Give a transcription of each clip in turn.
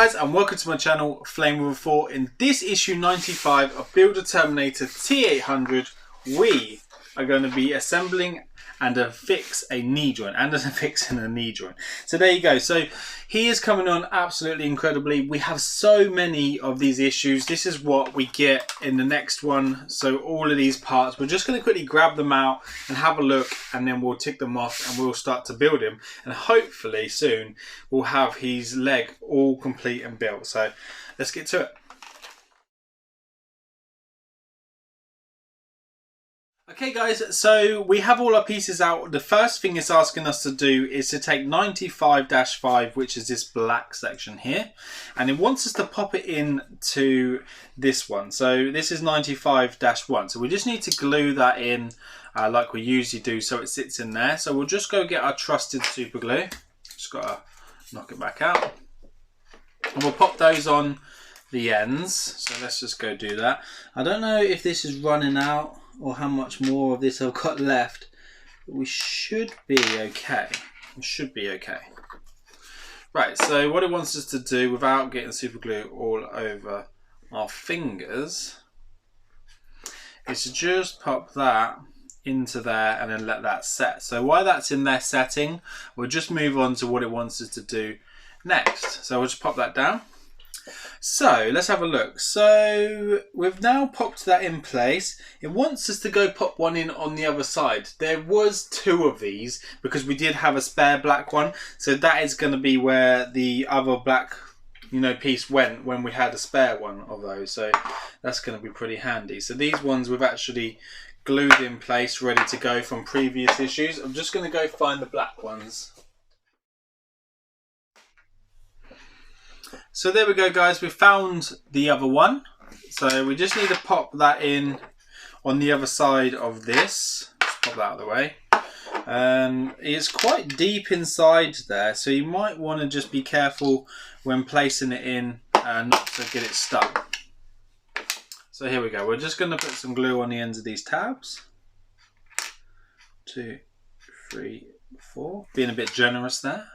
guys, and welcome to my channel, Flame With a 4. In this issue 95 of Build a Terminator T-800, we are going to be assembling and fixing a knee joint. So there you go. So he is coming on absolutely incredibly. We have so many of these issues. This is what we get in the next one. So all of these parts, we're just going to quickly grab them out and have a look, and then we'll tick them off and we'll start to build him. And hopefully soon we'll have his leg all complete and built. So let's get to it. Okay guys, so we have all our pieces out. The first thing it's asking us to do is to take 95-5, which is this black section here, and it wants us to pop it in to this one. So this is 95-1, so we just need to glue that in like we usually do so it sits in there. So we'll just go get our trusted super glue. Just gotta knock it back out, and we'll pop those on the ends. So let's just go do that. I don't know if this is running out or how much more of this I've got left, but we should be okay. We should be okay. Right, so what it wants us to do without getting super glue all over our fingers is to just pop that into there and then let that set. So while that's in there setting, we'll just move on to what it wants us to do next. So we'll just pop that down. So let's have a look. So we've now popped that in place. It wants us to go pop one in on the other side. There was two of these because we did have a spare black one. So that is going to be where the other black, piece went when we had a spare one of those. So that's going to be pretty handy. So these ones we've actually glued in place, ready to go from previous issues. I'm just going to go find the black ones. So there we go guys, we found the other one. So we just need to pop that in on the other side of this. Just pop that out of the way. It's quite deep inside there, so you might want to just be careful when placing it in not to get it stuck. So here we go, we're just going to put some glue on the ends of these tabs. 2, 3, 4, being a bit generous there.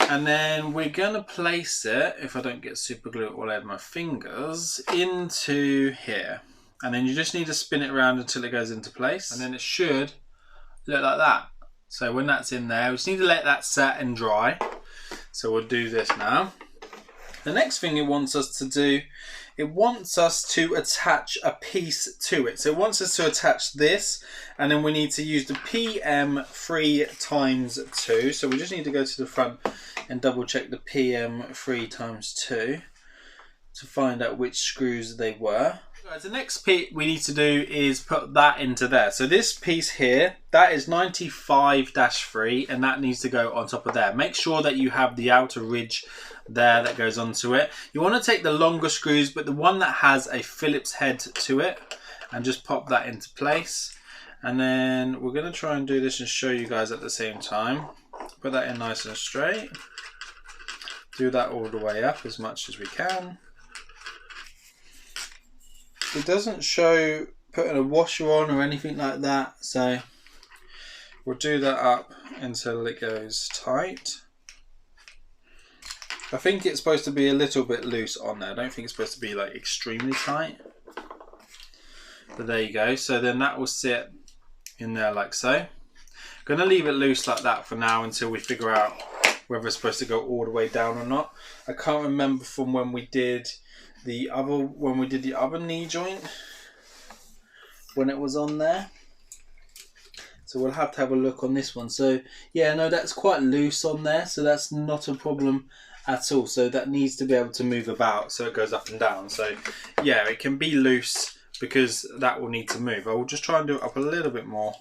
And then we're going to place it, if I don't get super glue all over my fingers, into here. And then you just need to spin it around until it goes into place. And then it should look like that. So when that's in there, we just need to let that set and dry. So we'll do this now. The next thing it wants us to do, it wants us to attach a piece to it. So it wants us to attach this, and then we need to use the PM 3x2. So we just need to go to the front and double check the PM 3x2 to find out which screws they were. Guys, the next piece we need to do is put that into there. So this piece here, that is 95-3, and that needs to go on top of there. Make sure that you have the outer ridge there that goes onto it. You want to take the longer screws, but the one that has a Phillips head to it, and just pop that into place. And then we're going to try and do this and show you guys at the same time. Put that in nice and straight. Do that all the way up as much as we can. It doesn't show putting a washer on or anything like that, so we'll do that up until it goes tight. I think it's supposed to be a little bit loose on there. I don't think it's supposed to be like extremely tight. But there you go. So then that will sit in there like so. I'm going to leave it loose like that for now until we figure out whether it's supposed to go all the way down or not. I can't remember from when we did the other knee joint when it was on there. So we'll have to have a look on this one. So yeah, no, that's quite loose on there, so that's not a problem at all. So that needs to be able to move about so it goes up and down. So yeah, it can be loose because that will need to move. I will just try and do it up a little bit more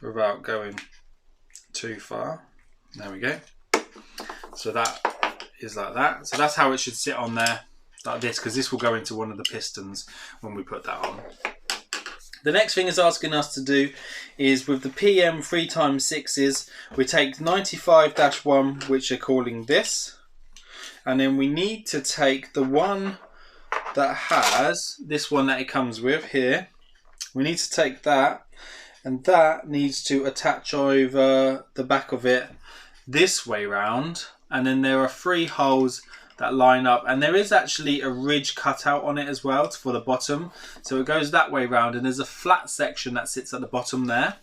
without going too far. There we go. So that is like that. So that's how it should sit on there, like this, because this will go into one of the pistons when we put that on. The next thing it's asking us to do is with the PM 3x6s, we take 95-1, which are calling this, and then we need to take the one that has this one that it comes with here. We need to take that, and that needs to attach over the back of it this way round, and then there are 3 holes that line up, and there is actually a ridge cut out on it as well for the bottom, so it goes that way round, and there's a flat section that sits at the bottom there.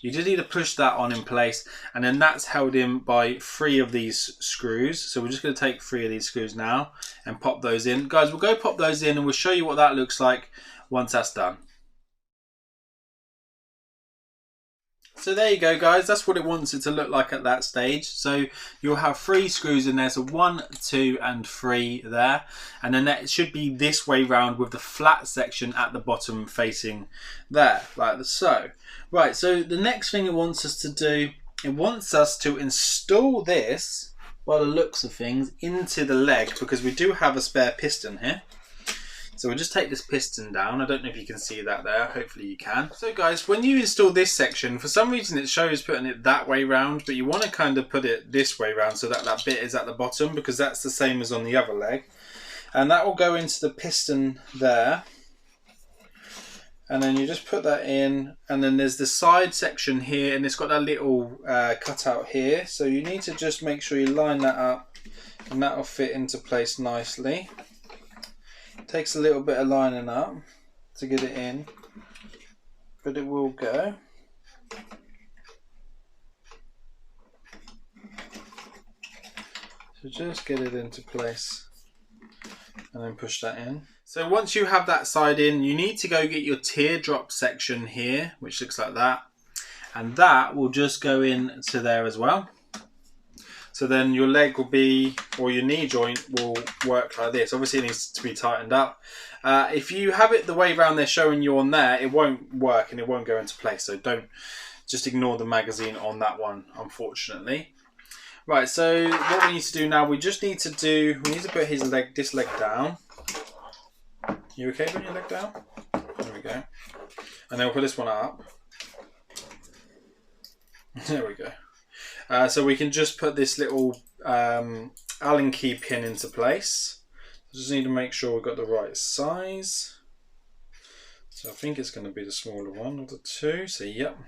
You just need to push that on in place, and then that's held in by 3 of these screws. So we're just going to take 3 of these screws now and pop those in. Guys, we'll go pop those in and we'll show you what that looks like once that's done. So there you go, guys, that's what it wants it to look like at that stage. So you'll have 3 screws in there, so 1, 2 and 3 there, and then that should be this way round with the flat section at the bottom facing there, like so. Right, so the next thing it wants us to do, it wants us to install this, by the looks of things, into the leg, because we do have a spare piston here. So we'll just take this piston down. I don't know if you can see that there. Hopefully you can. So guys, when you install this section, for some reason it shows putting it that way round, but you want to kind of put it this way round so that that bit is at the bottom, because that's the same as on the other leg. And that will go into the piston there. And then you just put that in, and then there's the side section here, and it's got that little cutout here. So you need to just make sure you line that up, and that will fit into place nicely. Takes a little bit of lining up to get it in, but it will go. So just get it into place and then push that in. So once you have that side in, you need to go get your teardrop section here, which looks like that, and that will just go into there as well. So then your leg will be, or your knee joint will work like this. Obviously it needs to be tightened up. If you have it the way around they're showing you on there, it won't work and it won't go into place. So don't, just ignore the magazine on that one, unfortunately. Right, so what we need to do now, we need to put his leg, this leg down. You okay putting your leg down? There we go. And then we'll put this one up. There we go. So we can just put this little Allen key pin into place. Just need to make sure we've got the right size. So I think it's going to be the smaller one of the 2. So yep,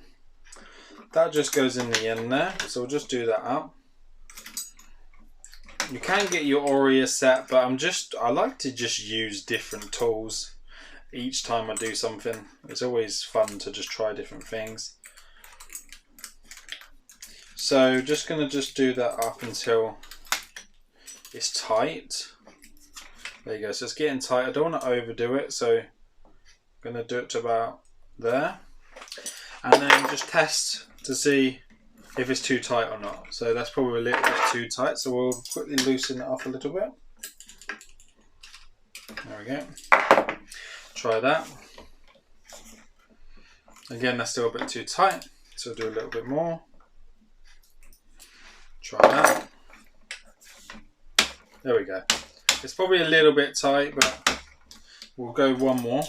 that just goes in the end there. So we'll just do that up. You can get your Aurea set, but I like to just use different tools each time I do something. It's always fun to just try different things. So just going to do that up until it's tight. There you go, so it's getting tight. I don't want to overdo it, so I'm going to do it to about there. And then just test to see if it's too tight or not. So that's probably a little bit too tight, so we'll quickly loosen it off a little bit. There we go. Try that. Again, that's still a bit too tight, so we'll do a little bit more. Try that. There we go. It's probably a little bit tight, but we'll go one more.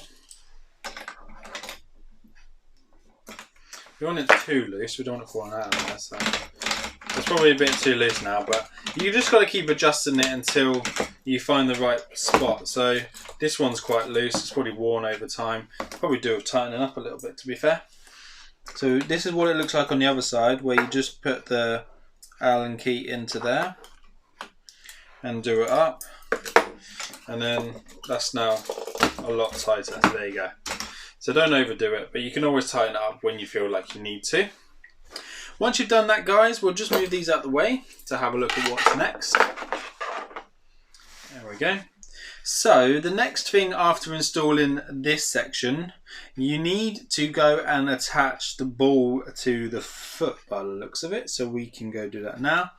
We don't want it too loose, we don't want it falling out of there, so it's probably a bit too loose now, but you just got to keep adjusting it until you find the right spot. So this one's quite loose, it's probably worn over time. Probably do with tightening up a little bit, to be fair. So this is what it looks like on the other side, where you just put the Allen key into there and do it up, and then that's now a lot tighter. So there you go. So don't overdo it, but you can always tighten it up when you feel like you need to. Once you've done that, guys, we'll just move these out the way to have a look at what's next. There we go. So the next thing after installing this section, you need to go and attach the ball to the foot by the looks of it. So we can go do that now.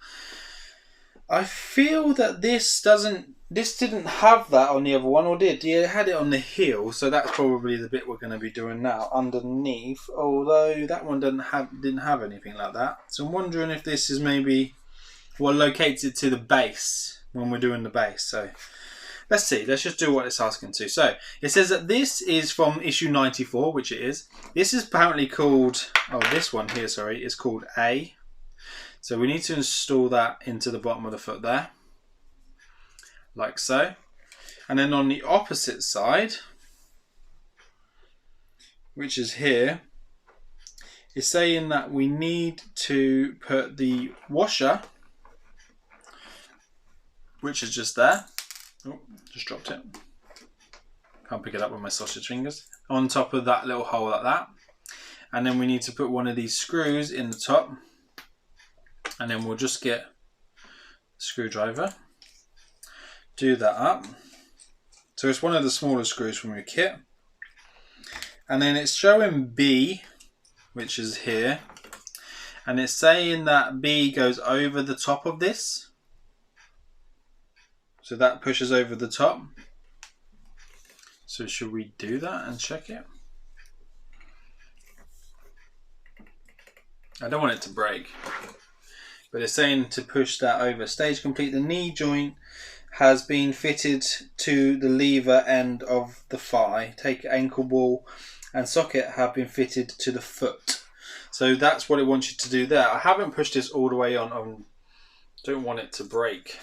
I feel that this didn't have that on the other one, or did? Yeah, it had it on the heel, so that's probably the bit we're going to be doing now underneath. Although that one didn't have anything like that. So I'm wondering if this is maybe what locates it to the base when we're doing the base. So let's see. Let's just do what it's asking to. So it says that this is from issue 94, which it is. This is apparently called, oh, this one here, sorry, is called A. So we need to install that into the bottom of the foot there, like so. And then on the opposite side, which is here, it's saying that we need to put the washer which is just there. Oh, just dropped it. Can't pick it up with my sausage fingers. On top of that little hole like that. And then we need to put one of these screws in the top. And then we'll just get a screwdriver. Do that up. So it's one of the smaller screws from your kit. And then it's showing B, which is here. And it's saying that B goes over the top of this. So that pushes over the top. So should we do that and check it? I don't want it to break. But it's saying to push that over. Stage complete. The knee joint has been fitted to the lever end of the thigh. Take ankle ball and socket have been fitted to the foot. So that's what it wants you to do there. I haven't pushed this all the way on. I don't want it to break.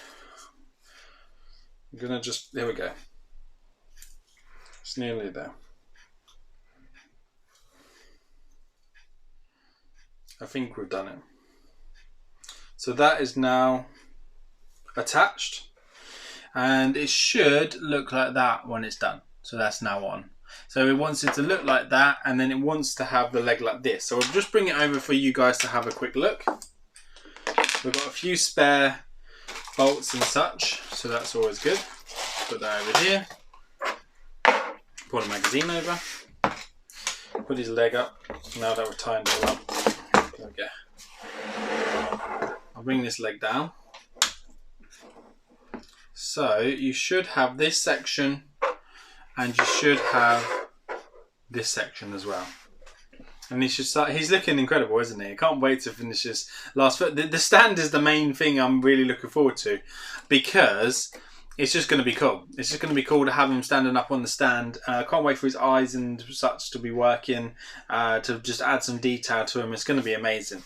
I'm gonna just, there we go. It's nearly there. I think we've done it. So that is now attached. And it should look like that when it's done. So that's now on. So it wants it to look like that, and then it wants to have the leg like this. So I'll just bring it over for you guys to have a quick look. We've got a few spare bolts and such, so that's always good. Put that over here. Pull the magazine over. Put his leg up. Now that we've tightened it all up. There we go. I'll bring this leg down. So you should have this section, and you should have this section as well. And he should start. He's looking incredible, isn't he? I can't wait to finish this last foot. The stand is the main thing I'm really looking forward to, because it's just going to be cool. It's just going to be cool to have him standing up on the stand. I can't wait for his eyes and such to be working, to just add some detail to him. It's going to be amazing.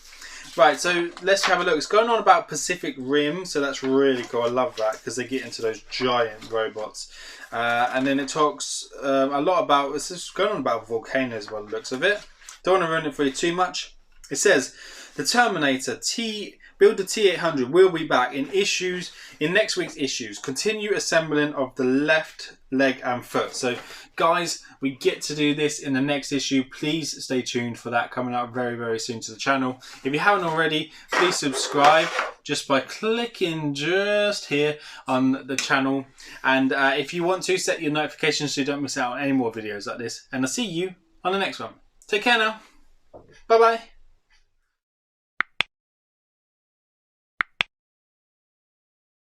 Right, so let's have a look. It's going on about Pacific Rim, so that's really cool. I love that because they get into those giant robots. And then it talks a lot about, it's just going on about volcanoes by the looks of it. Don't want to ruin it for you too much. It says, the Terminator build the T-800 will be back in next week's issues. Continue assembling of the left leg and foot. So guys, we get to do this in the next issue. Please stay tuned for that, coming out very, very soon to the channel. If you haven't already, please subscribe just by clicking just here on the channel. And if you want to, set your notifications so you don't miss out on any more videos like this. And I'll see you on the next one. Take care now. Bye bye.